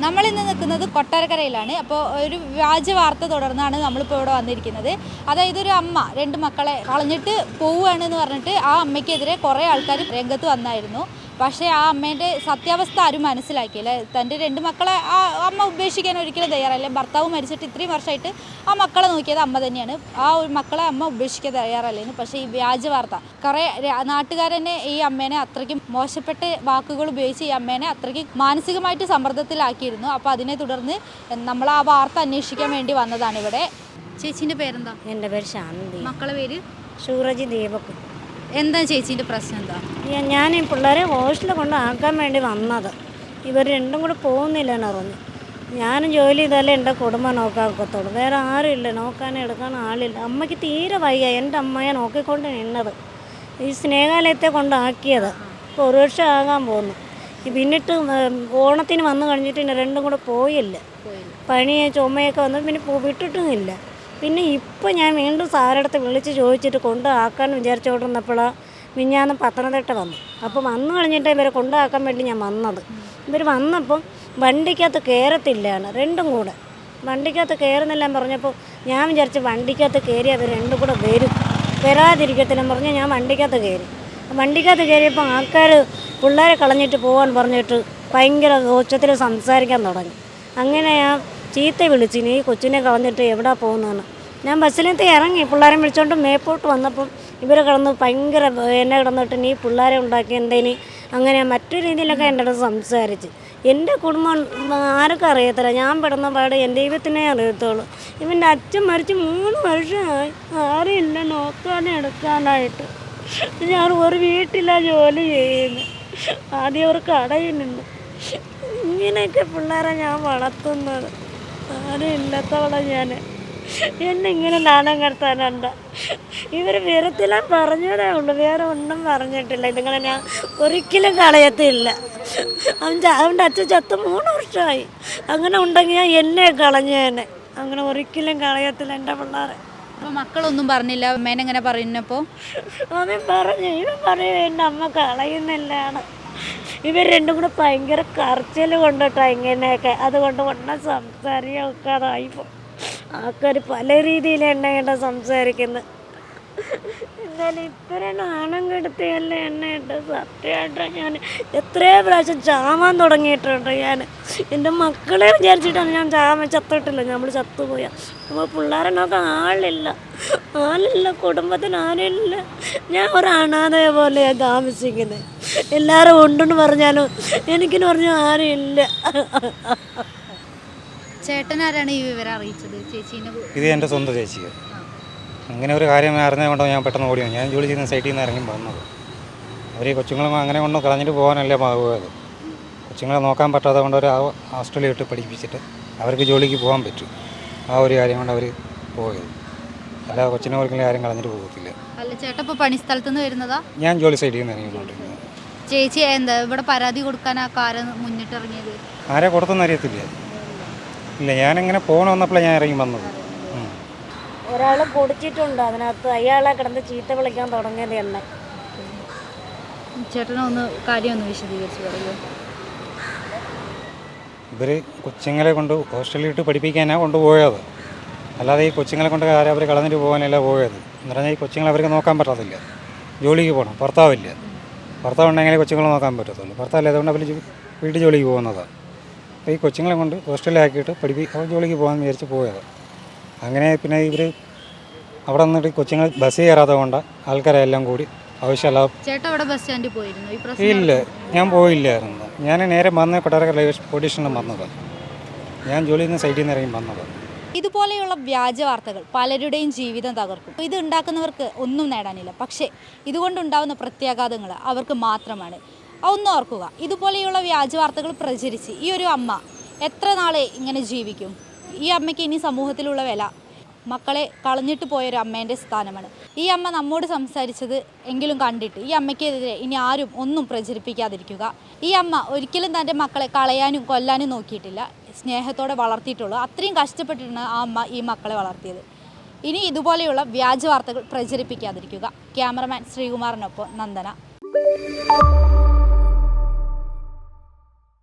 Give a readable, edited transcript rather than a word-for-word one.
നമ്മളിന്ന് നിൽക്കുന്നത് കൊട്ടാരക്കരയിലാണ്. അപ്പോൾ ഒരു വ്യാജ വാർത്ത തുടർന്നാണ് നമ്മളിപ്പോൾ ഇവിടെ വന്നിരിക്കുന്നത്. അതായത് ഒരു അമ്മ 2 മക്കളെ കളഞ്ഞിട്ട് പോവുകയാണെന്ന് പറഞ്ഞിട്ട് ആ അമ്മയ്ക്കെതിരെ കുറേ ആൾക്കാർ രംഗത്ത് വന്നായിരുന്നു. പക്ഷേ ആ അമ്മേൻ്റെ സത്യാവസ്ഥ ആരും മനസ്സിലാക്കിയില്ല. തൻ്റെ 2 മക്കളെ ആ അമ്മ ഉപേക്ഷിക്കാൻ ഒരിക്കലും തയ്യാറല്ല. ഭർത്താവ് മരിച്ചിട്ട് ഇത്രയും വർഷമായിട്ട് ആ മക്കളെ നോക്കിയത് അമ്മ തന്നെയാണ്. ആ ഒരു മക്കളെ അമ്മ ഉപേക്ഷിക്കാൻ തയ്യാറല്ലേന്ന്. പക്ഷേ ഈ വ്യാജ വാർത്ത കുറേ നാട്ടുകാർ തന്നെ ഈ അമ്മേനെ അത്രയ്ക്കും മോശപ്പെട്ട വാക്കുകൾ ഉപയോഗിച്ച് ഈ അമ്മേനെ അത്രയ്ക്ക് മാനസികമായിട്ട് സമ്മർദ്ദത്തിലാക്കിയിരുന്നു. അപ്പോൾ അതിനെ തുടർന്ന് നമ്മൾ ആ വാർത്ത അന്വേഷിക്കാൻ വേണ്ടി വന്നതാണ് ഇവിടെ. ചേച്ചീൻ്റെ പേരെന്താ? എൻ്റെ പേര് ശാന്തി. മക്കളെ പേര്? സൂരജ്, ദീപക്. എന്താ ചേച്ചീൻ്റെ പ്രശ്നം എന്താ? ഞാൻ ഈ പിള്ളേരെ ഹോസ്റ്റലിൽ കൊണ്ടാക്കാൻ വേണ്ടി വന്നത്. ഇവർ രണ്ടും കൂടെ പോകുന്നില്ലെന്ന് പറഞ്ഞു. ഞാനും ജോലി ചെയ്താലേ എൻ്റെ കുടുംബം നോക്കാൻ ഒക്കത്തുള്ളൂ. വേറെ ആരും ഇല്ല, നോക്കാനും എടുക്കാനും ആളില്ല. അമ്മയ്ക്ക് തീരെ വയ്യ. എൻ്റെ അമ്മയെ നോക്കിക്കൊണ്ട് നിന്നത് ഈ സ്നേഹാലയത്തെ കൊണ്ടാക്കിയത്. ഇപ്പോൾ 1 വർഷം ആകാൻ പോകുന്നു. പിന്നിട്ട് ഓണത്തിന് വന്നു കഴിഞ്ഞിട്ട് പിന്നെ 2 കൂടെ പോയില്ല. പനിയെ ചുമയൊക്കെ വന്നിട്ട് പിന്നെ വിട്ടിട്ടുമില്ല. പിന്നെ ഇപ്പം ഞാൻ വീണ്ടും സാരടുത്ത് വിളിച്ച് ചോദിച്ചിട്ട് കൊണ്ടാക്കാൻ വിചാരിച്ചുകൊണ്ടിരുന്നപ്പോഴാണ് മിഞ്ഞാന്ന് പത്തനംതിട്ട വന്നു. അപ്പോൾ വന്നു കഴിഞ്ഞിട്ട് ഇവരെ കൊണ്ടാക്കാൻ വേണ്ടി ഞാൻ വന്നത്. ഇവർ വന്നപ്പം വണ്ടിക്കകത്ത് കയറത്തില്ലാണ് 2 കൂടെ. വണ്ടിക്കകത്ത് കയറുന്നില്ല പറഞ്ഞപ്പോൾ ഞാൻ വിചാരിച്ച് വണ്ടിക്കകത്ത് കയറി അവർ 2 കൂടെ വരാതിരിക്കത്തില്ലെന്ന് പറഞ്ഞാൽ ഞാൻ വണ്ടിക്കകത്ത് കയറി. വണ്ടിക്കകത്ത് കയറിയപ്പോൾ ആൾക്കാർ പിള്ളേരെ കളഞ്ഞിട്ട് പോകാൻ പറഞ്ഞിട്ട് ഭയങ്കര ഉച്ചത്തിൽ സംസാരിക്കാൻ തുടങ്ങി. അങ്ങനെ ഞാൻ ചീത്ത വിളിച്ചു, നീ കൊച്ചിനെ കളഞ്ഞിട്ട് എവിടെ പോകുന്നതെന്ന്. ഞാൻ ബസ്സിനകത്ത് ഇറങ്ങി പിള്ളേരെ വിളിച്ചുകൊണ്ട് മേപ്പോട്ട് വന്നപ്പം ഇവർ കിടന്ന് ഭയങ്കര എന്നെ കിടന്നിട്ട് നീ പിള്ളേരെ ഉണ്ടാക്കി എന്തേനി അങ്ങനെ മറ്റൊരു രീതിയിലൊക്കെ എൻ്റെ അടുത്ത് സംസാരിച്ച്. എൻ്റെ കുടുംബം ആർക്കും അറിയത്തില്ല. ഞാൻ പെടുന്ന പാട് എൻ്റെ ദൈവത്തിനെ അറിയത്തുള്ളൂ. ഇവൻ്റെ അച്ഛൻ മരിച്ച് 3 വർഷമായി. ആരുമില്ല നോക്കാനും എടുക്കാനായിട്ട്. ഞാൻ ഒരു വീട്ടിലാണ് ജോലി ചെയ്യുന്നത്. ആദ്യം ഒരു കടയിൽ നിന്ന്. ഇങ്ങനെയൊക്കെ പിള്ളേരെ ഞാൻ വളർത്തുന്നത്. ആരും ഇല്ലാത്തവളെ ഞാൻ. എന്നെ ഇങ്ങനെ നാണം കടത്താനുണ്ട്. ഇവർ വിരത്തില പറഞ്ഞതേ ഉള്ളൂ, വേറെ ഒന്നും പറഞ്ഞിട്ടില്ല. ഇതുങ്ങളെ ഞാൻ ഒരിക്കലും കളയത്തില്ല. അവൻ്റെ അച്ഛൻ ചത്ത് 3 വർഷമായി. അങ്ങനെ ഉണ്ടെങ്കിൽ ഞാൻ എന്നെ കളഞ്ഞേനെ. അങ്ങനെ ഒരിക്കലും കളയത്തില്ല എൻ്റെ പിള്ളേരെ. അപ്പോൾ മക്കളൊന്നും പറഞ്ഞില്ല അമ്മേനെങ്ങനെ പറയുന്നപ്പോൾ? അവൻ പറഞ്ഞു, ഇവൻ പറയും എൻ്റെ അമ്മ കളയുന്നില്ലാണ്. ഇവർ 2 കൂടെ ഭയങ്കര കരച്ചിൽ കൊണ്ടിട്ടാ ഇങ്ങനെയൊക്കെ. അതുകൊണ്ട് ഒന്നും സംസാരിക്കാതായിപ്പോൾ ആൾക്കാർ പല രീതിയിൽ എണ്ണ സംസാരിക്കുന്നത്. എന്നാലും ഇത്ര നാണം കെടുത്തിയല്ലേ എണ്ണയിട്ട്. സത്യമായിട്ട് ഞാൻ എത്രയോ പ്രാവശ്യം ചാവാൻ തുടങ്ങിയിട്ടുണ്ട്. ഞാൻ എൻ്റെ മക്കളെ വിചാരിച്ചിട്ടാണ് ഞാൻ ചത്തിട്ടില്ല. നമ്മൾ ചത്തുപോയാൽ അപ്പോൾ പിള്ളേരെ നോക്കാൻ ആളില്ല, കുടുംബത്തിന് ആരുമില്ല. ഞാൻ ഒരു അനാഥയെ പോലെയാണ് താമസിക്കുന്നത്. എല്ലാവരും ഉണ്ടെന്ന് പറഞ്ഞാലും എനിക്കെന്ന് പറഞ്ഞാൽ ആരുമില്ല. ചേട്ടനാരാണ് ഈ വിവരം അറിയിച്ചത്? ചേച്ചീനെ? ഇത് എൻ്റെ സ്വന്തം ചേച്ചിക്ക്. അങ്ങനെ ഒരു കാര്യം അറിഞ്ഞതുകൊണ്ടോ ഞാൻ പെട്ടെന്ന് ഓടിയാണ്. ഞാൻ ജോലി ചെയ്യുന്ന സൈറ്റിൽ നിന്ന് ഇറങ്ങി വന്നത്. അവർ കൊച്ചുങ്ങളും അങ്ങനെ കൊണ്ട് കളഞ്ഞിട്ട് പോകാനല്ലേ പോയത്. കൊച്ചുങ്ങളെ നോക്കാൻ പറ്റാതെ കൊണ്ട് ഒരു ഹോസ്റ്റലിൽ ഇട്ട് പഠിപ്പിച്ചിട്ട് അവർക്ക് ജോലിക്ക് പോകാൻ പറ്റും. ആ ഒരു കാര്യം കൊണ്ട് അവർ പോയത്. അല്ലാതെ കൊച്ചിനെ ഒരിക്കലും ആരും കളഞ്ഞിട്ട് പോകത്തില്ല. അല്ല ചേട്ടാ, ഇപ്പോൾ പണിസ്ഥലത്ത് നിന്ന് വരുന്നതാ? ഞാൻ ജോലി സൈറ്റിൽ നിന്ന് ഇറങ്ങിക്കൊണ്ടിരിക്കുന്നത്. ചേച്ചി എന്താ ഇവിടെ പരാതി കൊടുക്കാൻ ആ കാര്യം മുന്നിട്ടിറങ്ങിയത്? ആരെ കൊടുത്തെന്ന് അറിയത്തില്ല. ഇല്ല, ഞാനിങ്ങനെ പോകണം വന്നപ്പോഴാണ് ഞാൻ ഇറങ്ങി വന്നത്. ഒരാൾ കുടിച്ചിട്ടുണ്ട് അതിനകത്ത്. അയാളെ കിടന്ന് ചീത്ത വിളിക്കാൻ തുടങ്ങിയത് തന്നെ. ചേട്ടനൊന്ന് കാര്യം ഒന്ന് വിശദീകരിച്ച് പറയുമോ? ഇവർ കൊച്ചുങ്ങളെ കൊണ്ട് ഹോസ്റ്റലിൽ ഇട്ട് പഠിപ്പിക്കാനാണ് കൊണ്ടുപോയത്. അല്ലാതെ ഈ കൊച്ചുങ്ങളെ കൊണ്ട് ആരും അവർ കളഞ്ഞിട്ട് പോകാനല്ല പോയത്. എന്ന് പറഞ്ഞാൽ ഈ കൊച്ചുങ്ങളെ അവർക്ക് നോക്കാൻ പറ്റത്തില്ല. ജോലിക്ക് പോകണം, ഭർത്താവില്ല. ഭർത്താവ് ഉണ്ടെങ്കിലേ കൊച്ചുങ്ങളെ നോക്കാൻ പറ്റത്തുള്ളൂ. ഭർത്താവില്ല, അതുകൊണ്ട് അവർ വീട്ടിൽ ജോലിക്ക് പോകുന്നതാണ്. അപ്പോൾ ഈ കൊച്ചുങ്ങളെ കൊണ്ട് ഹോസ്റ്റലിലാക്കിയിട്ട് അവർ ജോലിക്ക് പോകാമെന്ന് വിചാരിച്ച് പോയത്. അങ്ങനെ പിന്നെ ഇവർ അവിടെ നിന്നിട്ട് കൊച്ചുങ്ങൾ ബസ് കയറാതെ കൊണ്ട് ആൾക്കാരെ എല്ലാം കൂടി ആവശ്യമല്ല. ചേട്ടാ അവിടെ ബസ് സ്റ്റാൻഡിൽ പോയിരുന്നു? ഇല്ല, ഞാൻ പോയില്ലായിരുന്നു. ഞാൻ നേരെ വന്ന് കൊട്ടാരക്കര റെയിൽവേ സ്റ്റേഷനിൽ വന്നതാണ്. ഞാൻ ജോലി ചെയ്യുന്ന സൈറ്റിൽ നിന്ന് ഇറങ്ങി വന്നതാണ്. ഇതുപോലെയുള്ള വ്യാജ വാർത്തകൾ പലരുടെയും ജീവിതം തകർക്കും. ഇത് ഉണ്ടാക്കുന്നവർക്ക് ഒന്നും നേടാനില്ല. പക്ഷേ ഇതുകൊണ്ടുണ്ടാകുന്ന പ്രത്യാഘാതങ്ങൾ അവർക്ക് മാത്രമാണ്. ഒന്ന് ഓർക്കുക, ഇതുപോലെയുള്ള വ്യാജ വാർത്തകൾ പ്രചരിച്ച് ഈ ഒരു അമ്മ എത്ര നാളെ ഇങ്ങനെ ജീവിക്കും? ഈ അമ്മയ്ക്ക് ഇനി സമൂഹത്തിലുള്ള വില മക്കളെ കളഞ്ഞിട്ട് പോയൊരു അമ്മേൻ്റെ സ്ഥാനമാണ്. ഈ അമ്മ നമ്മോട് സംസാരിച്ചത് എങ്കിലും കണ്ടിട്ട് ഈ അമ്മയ്ക്കെതിരെ ഇനി ആരും ഒന്നും പ്രചരിപ്പിക്കാതിരിക്കുക. ഈ അമ്മ ഒരിക്കലും തൻ്റെ മക്കളെ കളയാനും കൊല്ലാനും നോക്കിയിട്ടില്ല. സ്നേഹത്തോടെ വളർത്തിയിട്ടുള്ളൂ. അത്രയും കഷ്ടപ്പെട്ടിട്ടാണ് ആ അമ്മ ഈ മക്കളെ വളർത്തിയത്. ഇനി ഇതുപോലെയുള്ള വ്യാജ വാർത്തകൾ പ്രചരിപ്പിക്കാതിരിക്കുക. ക്യാമറമാൻ ശ്രീകുമാറിനൊപ്പം നന്ദന.